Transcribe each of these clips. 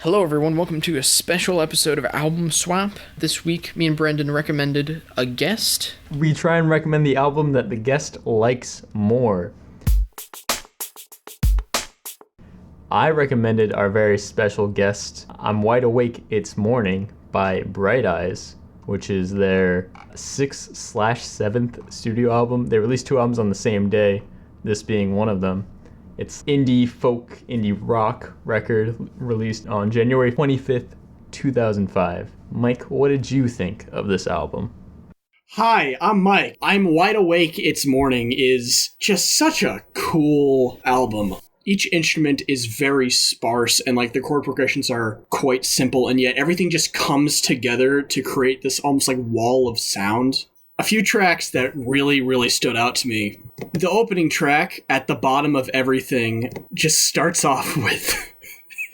Hello everyone, welcome to a special episode of Album Swap. This week, me and Brendan recommended a guest. We try and recommend the album that the guest likes more. I recommended our very special guest, I'm Wide Awake, It's Morning by Bright Eyes, which is their 6/7th studio album. They released two albums on the same day, this being one of them. It's indie folk, indie rock record released on January 25th, 2005. Mike, what did you think of this album? Hi, I'm Mike. I'm Wide Awake, It's Morning is just such a cool album. Each instrument is very sparse and the chord progressions are quite simple, and yet everything just comes together to create this almost wall of sound. A few tracks that really stood out to me. The opening track, At the Bottom of Everything, just starts off with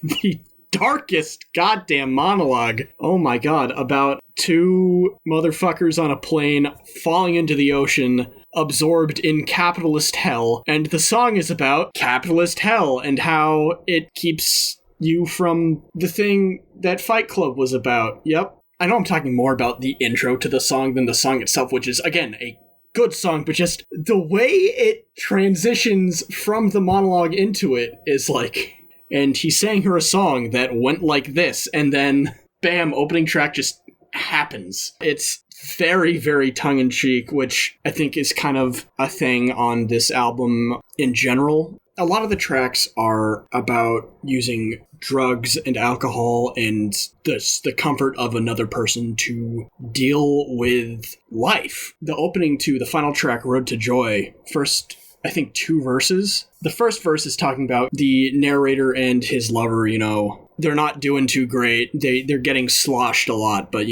the darkest goddamn monologue, oh my god, about two motherfuckers on a plane falling into the ocean, absorbed in capitalist hell, and the song is about capitalist hell and how it keeps you from the thing that Fight Club was about. Yep. I know I'm talking more about the intro to the song than the song itself, which is, again, a good song, but just the way it transitions from the monologue into it is and he sang her a song that went like this, and then, bam, opening track just happens. It's very tongue-in-cheek, which I think is kind of a thing on this album in general. A lot of the tracks are about using drugs and alcohol and the comfort of another person to deal with life. The opening to the final track, Road to Joy, first, I think, two verses. The first verse is talking about the narrator and his lover, they're not doing too great. They're getting sloshed a lot, but,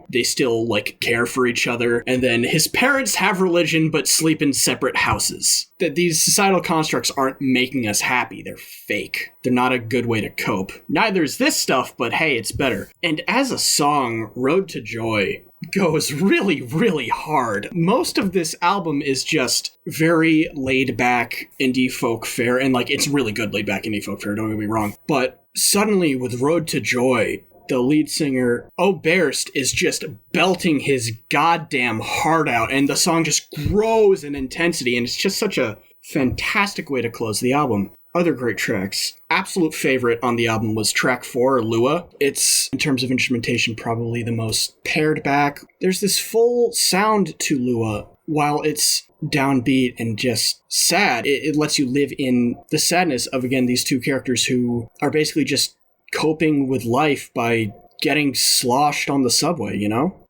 they still, care for each other. And then his parents have religion, but sleep in separate houses. That these societal constructs aren't making us happy. They're fake. They're not a good way to cope. Neither is this stuff, but hey, it's better. And as a song, Road to Joy goes really hard. Most of this album is just very laid back indie folk fare, and it's really good laid back indie folk fare, don't get me wrong. But suddenly with Road to Joy, the lead singer, Oberst, is just belting his goddamn heart out, and the song just grows in intensity, and it's just such a fantastic way to close the album. Other great tracks. Absolute favorite on the album was track 4, Lua. It's, in terms of instrumentation, probably the most pared back. There's this full sound to Lua. While it's downbeat and just sad, it lets you live in the sadness of, again, these two characters who are basically just coping with life by getting sloshed on the subway,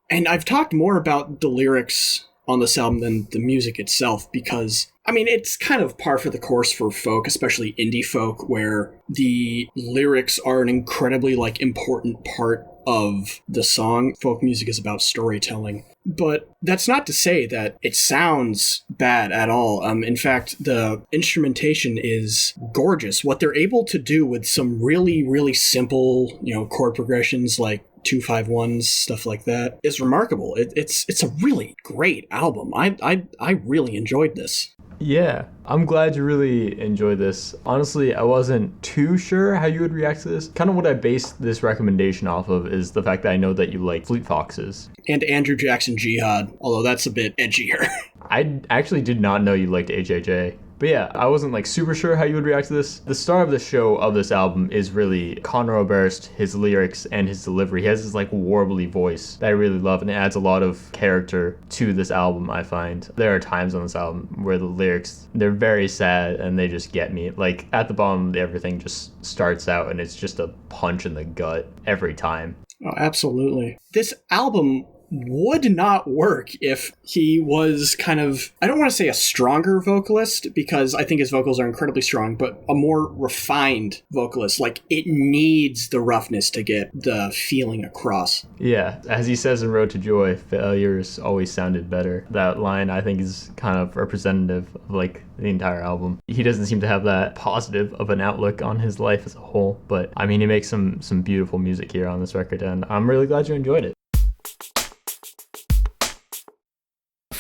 And I've talked more about the lyrics on this album than the music itself because, it's kind of par for the course for folk, especially indie folk, where the lyrics are an incredibly, important part of the song. Folk music is about storytelling. But that's not to say that it sounds bad at all. In fact, the instrumentation is gorgeous. What they're able to do with some really simple, chord progressions like 2-5-1s, stuff like that, is remarkable. It's a really great album. I really enjoyed this. Yeah, I'm glad you really enjoyed this. Honestly, I wasn't too sure how you would react to this. Kind of what I based this recommendation off of is the fact that I know that you like Fleet Foxes. And Andrew Jackson Jihad, although that's a bit edgier. I actually did not know you liked HHA. But yeah, I wasn't super sure how you would react to this. The star of the show of this album is really Conor Oberst, his lyrics and his delivery. He has this warbly voice that I really love, and it adds a lot of character to this album, I find. There are times on this album where the lyrics, they're very sad and they just get me. At the bottom, everything just starts out and it's just a punch in the gut every time. Oh, absolutely. This album would not work if he was kind of, I don't want to say a stronger vocalist, because I think his vocals are incredibly strong, but a more refined vocalist. It needs the roughness to get the feeling across. Yeah, as he says in Road to Joy, failures always sounded better. That line, I think, is kind of representative of the entire album. He doesn't seem to have that positive of an outlook on his life as a whole, but he makes some beautiful music here on this record, and I'm really glad you enjoyed it.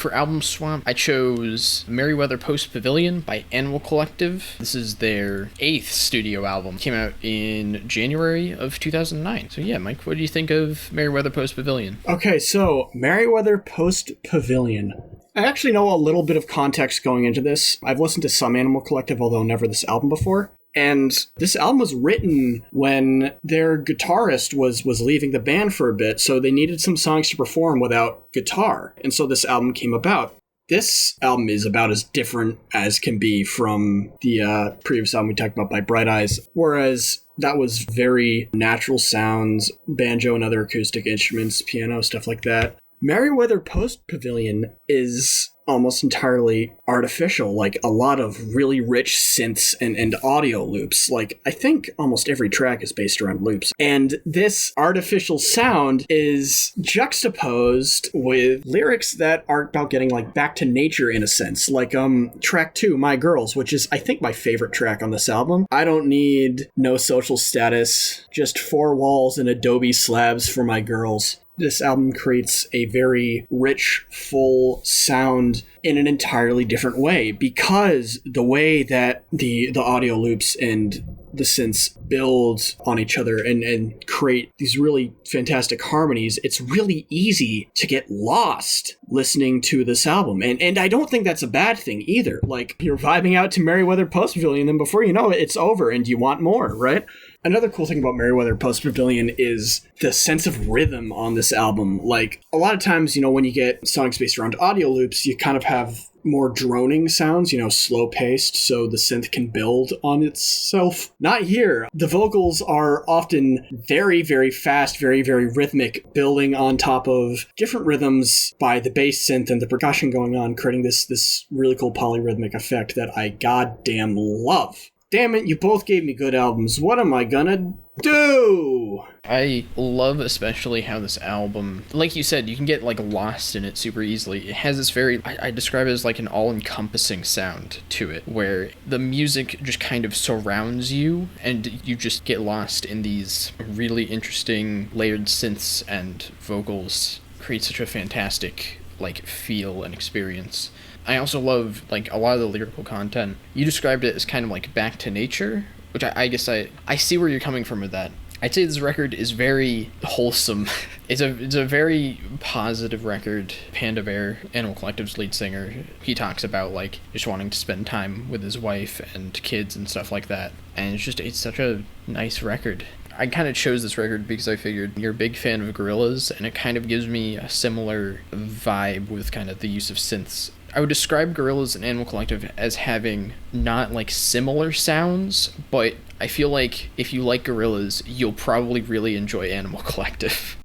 For Album Swap, I chose Merriweather Post Pavilion by Animal Collective. This is their 8th studio album. Came out in January of 2009. So yeah, Mike, what do you think of Merriweather Post Pavilion? Okay, so Merriweather Post Pavilion. I actually know a little bit of context going into this. I've listened to some Animal Collective, although never this album before. And this album was written when their guitarist was leaving the band for a bit, so they needed some songs to perform without guitar. And so this album came about. This album is about as different as can be from the previous album we talked about by Bright Eyes, whereas that was very natural sounds, banjo and other acoustic instruments, piano, stuff like that. Merriweather Post Pavilion is almost entirely artificial, like a lot of really rich synths and audio loops. Like, I think almost every track is based around loops. And this artificial sound is juxtaposed with lyrics that are about getting like back to nature in a sense. Like track 2, My Girls, which is I think my favorite track on this album. I don't need no social status, just 4 walls and adobe slabs for my girls. This album creates a very rich, full sound in an entirely different way because the way that the audio loops and the synths build on each other and create these really fantastic harmonies, it's really easy to get lost listening to this album. And I don't think that's a bad thing either. Like, you're vibing out to Merriweather Post Pavilion, and then before you know it, it's over and you want more, right? Another cool thing about Merriweather Post Pavilion is the sense of rhythm on this album. Like, a lot of times, when you get songs based around audio loops, you kind of have more droning sounds, slow-paced, so the synth can build on itself. Not here. The vocals are often very, very fast, very, very rhythmic, building on top of different rhythms by the bass synth and the percussion going on, creating this really cool polyrhythmic effect that I goddamn love. Damn it, you both gave me good albums. What am I gonna do? I love especially how this album, like you said, you can get like lost in it super easily. It has this very, I describe it as like an all-encompassing sound to it, where the music just kind of surrounds you and you just get lost in these really interesting layered synths and vocals. Create such a fantastic like feel and experience. I also love like a lot of the lyrical content. You described it as kind of like back to nature, which I guess I see where you're coming from with that. I'd say this record is very wholesome. It's a very positive record. Panda Bear, Animal Collective's lead singer, he talks about like just wanting to spend time with his wife and kids and stuff like that. And it's such a nice record. I kind of chose this record because I figured you're a big fan of Gorillaz, and it kind of gives me a similar vibe with kind of the use of synths. I would describe Gorillaz and Animal Collective as having not like similar sounds, but I feel like if you like Gorillaz, you'll probably really enjoy Animal Collective.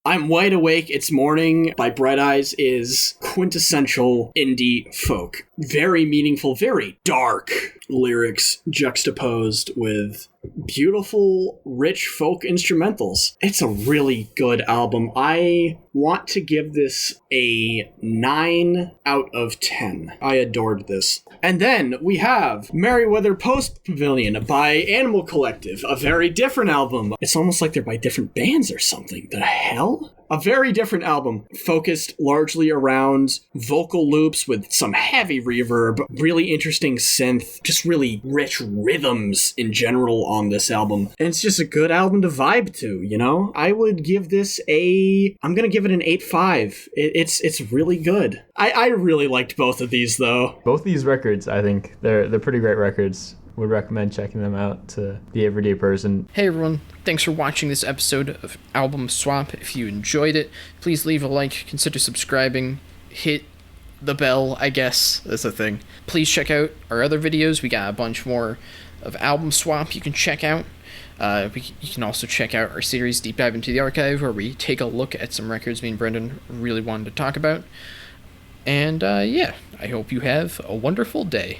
I'm Wide Awake, It's Morning by Bright Eyes is quintessential indie folk. Very meaningful, very dark lyrics juxtaposed with beautiful, rich folk instrumentals. It's a really good album. I want to give this a 9 out of 10. I adored this. And then we have Merriweather Post Pavilion by Animal Collective, a very different album. It's almost like they're by different bands or something. The hell? A very different album, focused largely around vocal loops with some heavy reverb, really interesting synth, just really rich rhythms in general on this album. And it's just a good album to vibe to, I would give this I'm gonna give it an 8.5. It's really good. I really liked both of these, though. Both these records, I think, they're pretty great records. Would recommend checking them out to the everyday person. Hey everyone, thanks for watching this episode of Album Swap. If you enjoyed it, please leave a like, consider subscribing, hit the bell, I guess, that's a thing. Please check out our other videos. We got a bunch more of Album Swap you can check out. You can also check out our series Deep Dive into the Archive, where we take a look at some records me and Brendan really wanted to talk about. And yeah, I hope you have a wonderful day.